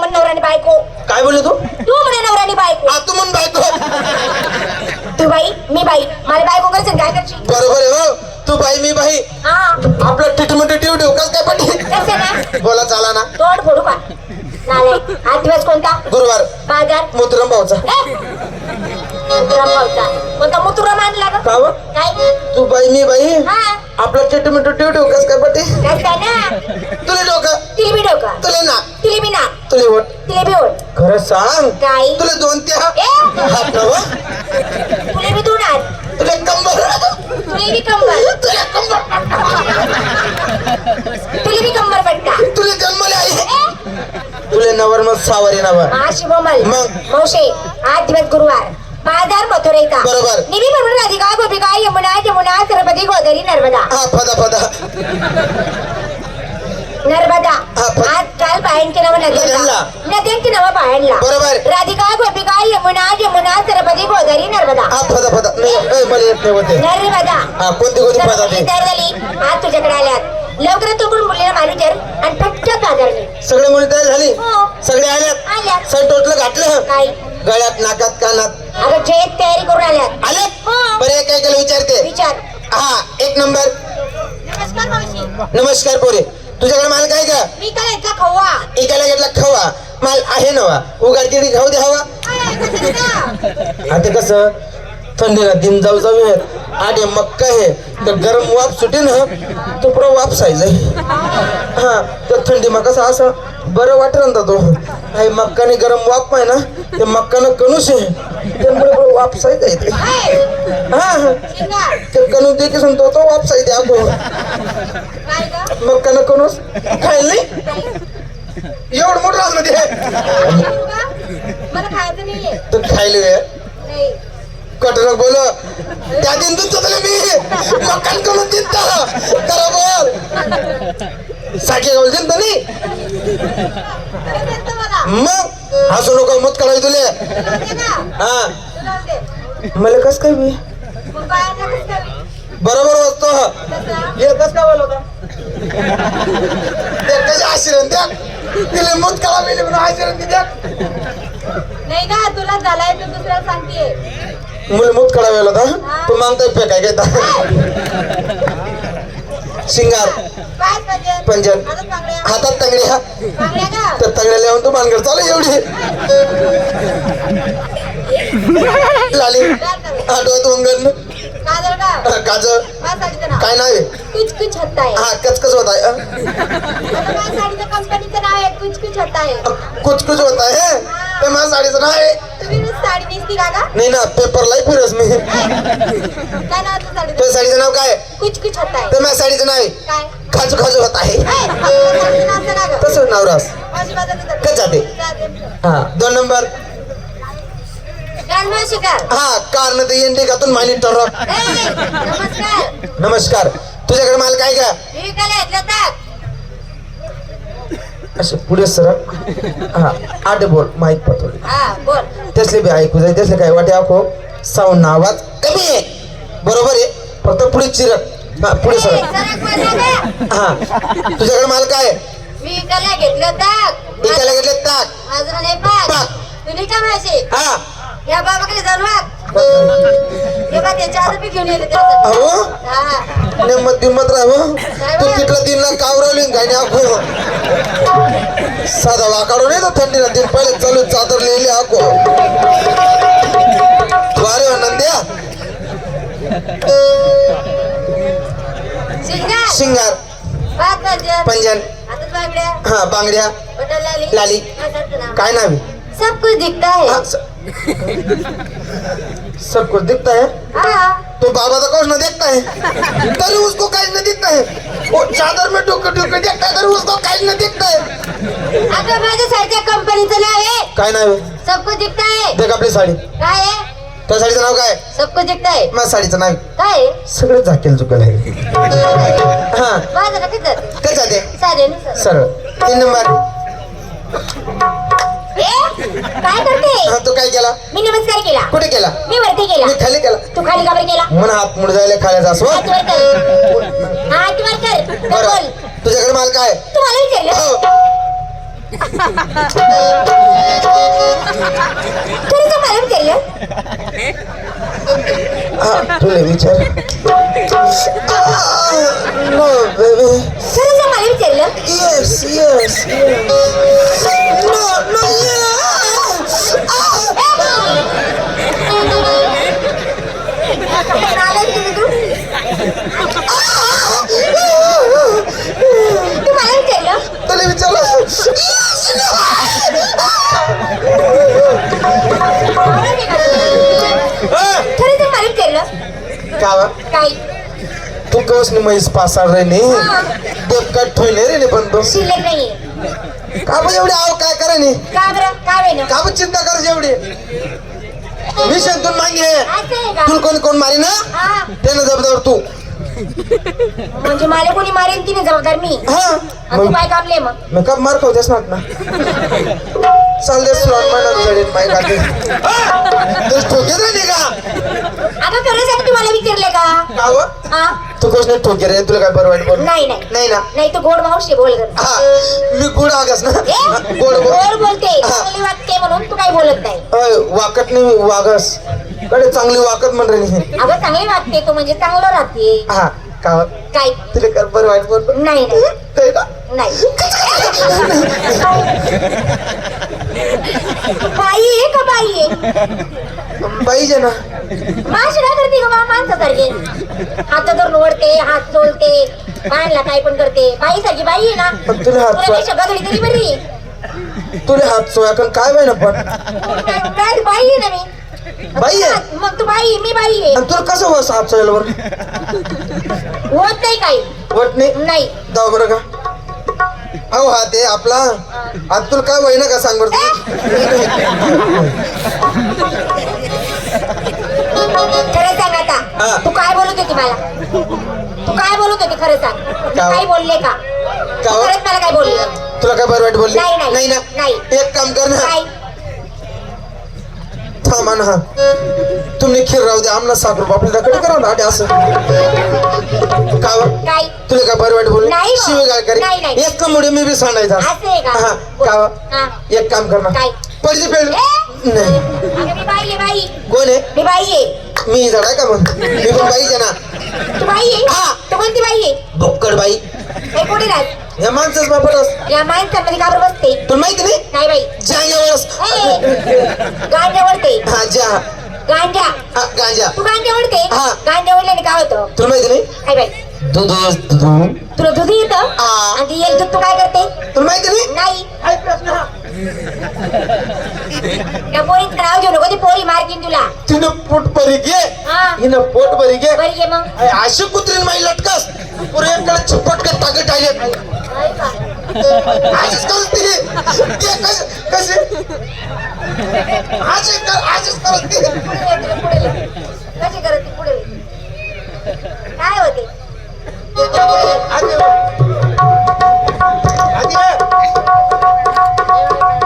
नवरानी बायको. काय बोलले तू? तू म्हणे नवरानी बायको. तू म्हण बायको. तू बाई मी बाई. मला बायको करशील काय करशील? बरोबर आहे हो. तू बाई मी बाई. हा आपलं ट्रीटमेंट ठेव कस काय पडली? कसं ना बोला चाला ना. तोड फोडू का नाले. आज दिवस कोणता? गुरुवार. बाजार मोतीराम भाऊचा. मुतुराम भाऊचा. कोणता मुतुराम आणला का? का व? काय तू बाई मी बाई. हा आपलं ट्रीटमेंट ठेव कस काय पडली? काय काय ना तुला डोकं, तिली बी डोका तुला ना, तिली बी ना तुला वट. तिले बी ओढ. खरं सांग. काय तुला दोन त्या ए हात नव, तुले बी दोन हात. तुला कंबर, तुले बी कंबर. तुला कंबर, तुले बी कंबर पट्टा. तुला जन्मले आई, तुला नवर मग सावरी नव. माशी बोमल मग? मौशे आज दिवस गुरुवार. बाजार मथुरेचा. बरोबर. निबी म्हणून राधिका गोपिका यमुना जमुना सरस्वती गोदावरी नर्मदा. हा पदा नर्मदा. हा, आज काल बायांची नावं नद्यांना नद्यांना. नद्यांची नावं बायांना. बरोबर. राधिका गोपिका यमुना जमुना सरस्वती गोदावरी नर्मदा. हा पदा नाही मला येत नाही होते. नर्मदा. हा कोणती पदा सरस्वती ते? तयार झाली आज तुझ्याकडे आल्यात. लवकरात लवकर मुलीला मारुजर आणि पटकन बाजारने. सगळे मुली तयार झाली. हो. सगळे आल्यात. आल्यात. सर टोटलं घातलं काय गळ्यात नाकात कानात अगं जेत तयारी करून आल्यात. आल्यात. हो. बरं एक ऐकायला विचारते. विचार. हा एक नंबर. नमस्कार मावशी. नमस्कार पोरे. तुझ्याकडे माल काय का? मी काय का खवा. एकाला घेतला खवा. माल आहे नवा उघड केळी खाऊ दे हवा. आता कसं थंडीला दिन जाऊ आधी मक्का आहे तर गरम वाफ सुटे ना तो पुरा वापसायचा. हा तर थंडी मग कसं असं बरं वाटेल ना तो. आहे मक्काने गरम वाप आहे ना ते मक्कानं कणूस आहे त्यामुळे पुढे वापसायचं येते. हा ते कणूस दे की सांगतो तो वापसायचे आपण मक्कानं कणूस खायला नाही एवढं मोठं असलं ते मला खायचं नाहीये. तर खायला नाही कटरक बोल त्या दिन तुझं मी मकान करून दिलता खरं बोल साखी गावल दिलता नाही मग हसू नको मत करायचं तुले. हा मला कस काय मी बरोबर वाटतो. हे कस काय बोल होता ते कसे आशीर्वाद द्या तिला मत करा मी म्हणून आशीर्वाद द्या नाही का तुला झालाय तर दुसऱ्याला सांगते. मुले मूत काढावेला होता तू मागताय फेकाय घेता. शिंगार पंजन हातात तंगड्या तर तंगड्या लिहून तू मानगड चालू एवढी लाली आठवत उंगण काजळ काय नाव आहे? कुछ कुछ होता है. हा कचकच होत आहे. साडीचं कंपनीचं नाव आहे कुछ कुछ होता है. कुछ होत आहे ते माझ्या साडीचं नाव आहे. तुम्ही साडी नेसती का गा? नाही ना पेपरलाही फिरस मी. काय नाव तुझं साडीचं? त्या साडीचं नाव काय? कुछ कुछ होता है. ते माझ्या साडीचं नाव आहे काय खाजू खाजू होत आहे. साडीचं नाव सांगा गं. तसं नावरास माझी बाजारचं कच जाते. हा 2 नंबर. गाणं शिकार. हा कारण ते इंडिकातून मानी टरक. नमस्कार. नमस्कार. तुझ्याकडे माल काय का? मी विकायला घेतलं ताक. असे पुढे सरक. हा आठ बोल माईक पटवली हा बोल. त्यासले बी ऐकू जाय त्यासले काय वाटे आखो साऊंड आवाज कमी आहे बरोबर आहे फक्त पुढे चिरक. हा पुढे सरक. सरक माझ्याकडे. हा तुझ्याकडे माल काय? मी विकायला घेतलं ताक. एकाला घेतले ताक माझं नाही पाक. पाक. तुम्ही का माशी हा या बाबाकडे जाऊन वाग. हे बा त्याच्या हातात बी घेऊन येते त्यासाठी. अहो हा नेमत दिमत राह तू तिथला दिनला कावरवली काय नाही आखो साधा वाकाडो नाही तर थंडीला दिन पहिले चालू चादर लिहिली आखो वारे नंद्या. शिंगार. शिंगार पाच पंजन. पंजन हातात बांगड्या. हा बांगड्या बटन लाली. लाली. माझं नाव. काय नाव आहे? सब कुछ दिखता है. हाँ, सब कुछ दिखता है हाँ तो बाबा तो कुछ न देखता है तरी उसको काज न दिखता है वो चादर में टुक टुक देखता है तरी उसको काज न दिखता है. अगं माझ्या साडीच्या कंपनीचं नाव आहे काय नाव आहे? सब कुछ दिखता है. देख आपली साडी. काय आहे? त्या साडीचं नाव काय? सब कुछ दिखता है. माझ्या साडीचं नाव काय आहे? सगळं झाकेल चुकेल आहे. हा माझं नक्कीच आहे. काय जाते चालेल ना सर. सरळ 3 नंबर. काय करते? हा तू काय केला? मी नमस्कार केला. कुठे केला? मी वरती केला. मी खाली केला. तू खाली का बरं केला? मन हात मुड जायला खायला असो. हात वर कर. हात वर कर. बरं बोल. तुझ्याकडे माल काय? तुम्हाला विचारलं. हो खरंच मला विचारलं हा तुला विचार नो बेबी खरंच मला विचारलं येस येस नो नो तू मला विचारलं तुला विचारलं खरंच मला विचारलं कावा काय तू कस नाही म्हैस पासार रे नी देवकाट ठेवले रे नी पण तो शिल्लक नाहीये का बा एवढे आव काय करे नी का बरं का वेळ का बा चिंता कर जेवढी मिशन तून मागे असं आहे का तुला कोण कोण मारी ना हा त्यानं जबाबदार तू म्हणजे मला कोणी मारेन तिने जबाबदार मी हा आणि तू काय कामले मग मैं कब मार खावतेस ना चाल दे स्लॉट महिना जडीत माय का तू ठोके रे का आता खरं सांग तू मला विचारले का का व हा तू कस नाही ठोके रे तुला काय बरं वाईट बोल नाही नाही नाही ना नाही तू गोड मावशी बोल ग हा मी गुड आगस ना ए, गोड गोड बोलते हा. चांगली वाटते म्हणून तू काही बोलत नाही अय, वाकट नाही वागस कडे चांगली वाकत म्हण रे नी. अगं चांगली वाटते तू म्हणजे चांगलं राहते हा का व? काय तुला काय बरं वाईट बोल नाही नाही काय का नाही बाई आहे का बाई आहे पाहिजे ना माशी काय करते का बा माणसासारखे हात धरून ओढते हात चोलते पायांना काय पण करते बाई सारखी बाई आहे ना पण तुला हात तुला पेक्षा गधडी तरी बरी तुला हात सोया पण काय बाय ना पण काय बाई आहे ना मी बाई आहे मग तू बाई मी बाई आहे आणि तुला कसं होस हात सोयाला बरं होत नाही काही वट नाही नाही जाऊ बरं का अहो हा ते आपला आता तुला काय वय ना का सांग बरं खरं सांग हा. आता तू काय बोलत होती मला तू काय बोलत होती खरं सांग मी का? काय बोलले का तू का? खरंच मला काय बोलली तुला काय बरं वाईट बोलली नाही, नाही. नाही ना नाही. एक काम कर ना काय थांबा ना हा तुम्ही खीर राहू दे आमना 7 रुपये आपल्याकडे करा ना आधी असं का व? काय तुला काय बरं वाईट बोलली नाही बा. शिवाय काय करे नाही, नाही. एक मुळे मी बी सांगायचा असं आहे का हा का व? हा. एक काम कर ना काय? पडली पेड ए? नाही अगं मी बाई आहे बाई कोण आहे मी बाई आहे मी झाडाय का मग मी पण पाहिजे ना तू बाई आहे हा. तू कोणती बाई आहे भोक्कड बाई हे कोणी राहत या माणसाच बापडस या माणसांमध्ये का बरं बसते तुला माहिती नाही नाही बाई जांग्यावरस गांजा ओढते हा जा गांजा हा गांजा तू गांजा ओढते हा. गांजा ओढल्याने काय होतं तुला माहिती नाही काय बाई दूध तुला दूध येतं हा. आणि ती एक दूध तू काय करते तुला माहिती नाही नाही काय प्रश्न हा? त्या पोरीत नाव घेऊ नको ती पोरी मारकीन तुला तिनं पोट भरी घे हा हिनं पोट भरी घे बरी घे मग अशी कुत्रीन माई लटकस पुरे कडे छपट के टाके टाकले नाही का? आजच करते ते कसे आजच करते पुढे ये, तुला पुढे ये. कशी करत ती पुढे ये. काय